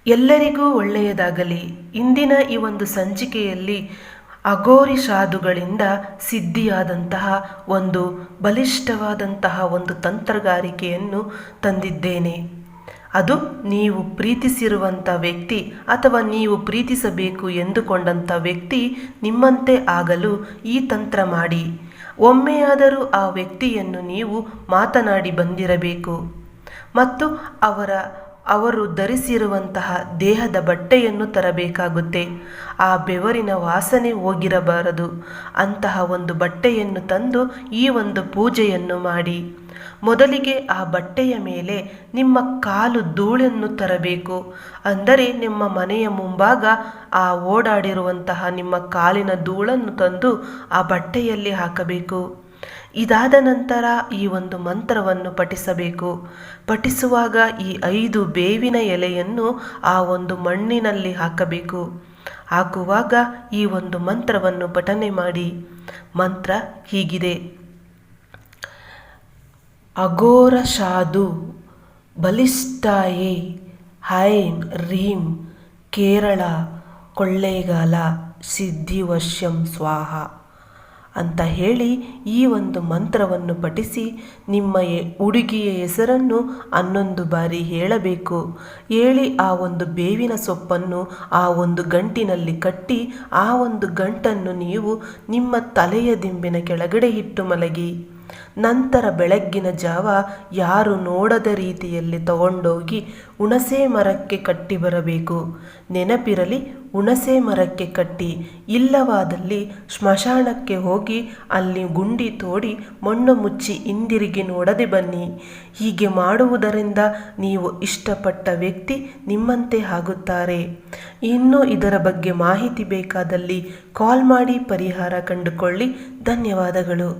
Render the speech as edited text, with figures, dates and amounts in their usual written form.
ಎಲ್ಲರಿಗೂ ಒಳ್ಳೆಯದಾಗಲಿ. ಇಂದಿನ ಈ ಒಂದು ಸಂಚಿಕೆಯಲ್ಲಿ ಅಘೋರಿ ಸಾಧುಗಳಿಂದ ಸಿದ್ಧಿಯಾದಂತಹ ಒಂದು ಬಲಿಷ್ಠವಾದಂತಹ ಒಂದು ತಂತ್ರಗಾರಿಕೆಯನ್ನು ತಂದಿದ್ದೇನೆ. ಅದು ನೀವು ಪ್ರೀತಿಸಿರುವಂಥ ವ್ಯಕ್ತಿ ಅಥವಾ ನೀವು ಪ್ರೀತಿಸಬೇಕು ಎಂದುಕೊಂಡಂಥ ವ್ಯಕ್ತಿ ನಿಮ್ಮಂತೆ ಆಗಲು ಈ ತಂತ್ರ ಮಾಡಿ. ಒಮ್ಮೆಯಾದರೂ ಆ ವ್ಯಕ್ತಿಯನ್ನು ನೀವು ಮಾತನಾಡಿ ಬಂದಿರಬೇಕು ಮತ್ತು ಅವರು ಧರಿಸಿರುವಂತಹ ದೇಹದ ಬಟ್ಟೆಯನ್ನು ತರಬೇಕಾಗುತ್ತೆ. ಆ ಬೆವರಿನ ವಾಸನೆ ಹೋಗಿರಬಾರದು. ಅಂತಹ ಒಂದು ಬಟ್ಟೆಯನ್ನು ತಂದು ಈ ಒಂದು ಪೂಜೆಯನ್ನು ಮಾಡಿ. ಮೊದಲಿಗೆ ಆ ಬಟ್ಟೆಯ ಮೇಲೆ ನಿಮ್ಮ ಕಾಲು ಧೂಳನ್ನು ತರಬೇಕು. ಅಂದರೆ ನಿಮ್ಮ ಮನೆಯ ಮುಂಭಾಗ ಆ ಓಡಾಡಿರುವಂತಹ ನಿಮ್ಮ ಕಾಲಿನ ಧೂಳನ್ನು ತಂದು ಆ ಬಟ್ಟೆಯಲ್ಲಿ ಹಾಕಬೇಕು. ಇದಾದ ನಂತರ ಈ ಒಂದು ಮಂತ್ರವನ್ನು ಪಠಿಸಬೇಕು. ಪಠಿಸುವಾಗ ಈ 5 ಬೇವಿನ ಎಲೆಯನ್ನು ಆ ಒಂದು ಮಣ್ಣಿನಲ್ಲಿ ಹಾಕಬೇಕು. ಹಾಕುವಾಗ ಈ ಒಂದು ಮಂತ್ರವನ್ನು ಪಠನೆ ಮಾಡಿ. ಮಂತ್ರ ಹೀಗಿದೆ: ಅಘೋರ ಸಾಧು ಬಲಿಷ್ಠಾಯೇ ಐಂ ರೀಂ ಕೇರಳ ಕೊಳ್ಳೇಗಾಲ ಸಿದ್ಧಿವಶ್ಯಂ ಸ್ವಾಹ ಅಂತ ಹೇಳಿ ಈ ಒಂದು ಮಂತ್ರವನ್ನು ಪಠಿಸಿ ನಿಮ್ಮ ಹುಡುಗಿಯ ಹೆಸರನ್ನು 11 ಬಾರಿ ಹೇಳಬೇಕು. ಹೇಳಿ ಆ ಒಂದು ಬೇವಿನ ಸೊಪ್ಪನ್ನು ಆ ಒಂದು ಗಂಟಿನಲ್ಲಿ ಕಟ್ಟಿ ಆ ಒಂದು ಗಂಟನ್ನು ನೀವು ನಿಮ್ಮ ತಲೆಯ ದಿಂಬಿನ ಕೆಳಗಡೆ ಇಟ್ಟು ಮಲಗಿ. ನಂತರ ಬೆಳಗ್ಗಿನ ಜಾವ ಯಾರು ನೋಡದ ರೀತಿಯಲ್ಲಿ ತಗೊಂಡೋಗಿ ಹುಣಸೆ ಮರಕ್ಕೆ ಕಟ್ಟಿ ಬರಬೇಕು. ನೆನಪಿರಲಿ, ಹುಣಸೆ ಮರಕ್ಕೆ ಕಟ್ಟಿ. ಇಲ್ಲವಾದಲ್ಲಿ ಸ್ಮಶಾನಕ್ಕೆ ಹೋಗಿ ಅಲ್ಲಿ ಗುಂಡಿ ತೋಡಿ ಮಣ್ಣು ಮುಚ್ಚಿ ಹಿಂದಿರುಗಿ ನೋಡದೆ ಬನ್ನಿ. ಹೀಗೆ ಮಾಡುವುದರಿಂದ ನೀವು ಇಷ್ಟಪಟ್ಟ ವ್ಯಕ್ತಿ ನಿಮ್ಮಂತೆ ಆಗುತ್ತಾರೆ. ಇನ್ನೂ ಇದರ ಬಗ್ಗೆ ಮಾಹಿತಿ ಬೇಕಾದಲ್ಲಿ ಕಾಲ್ ಮಾಡಿ ಪರಿಹಾರ ಕಂಡುಕೊಳ್ಳಿ. ಧನ್ಯವಾದಗಳು.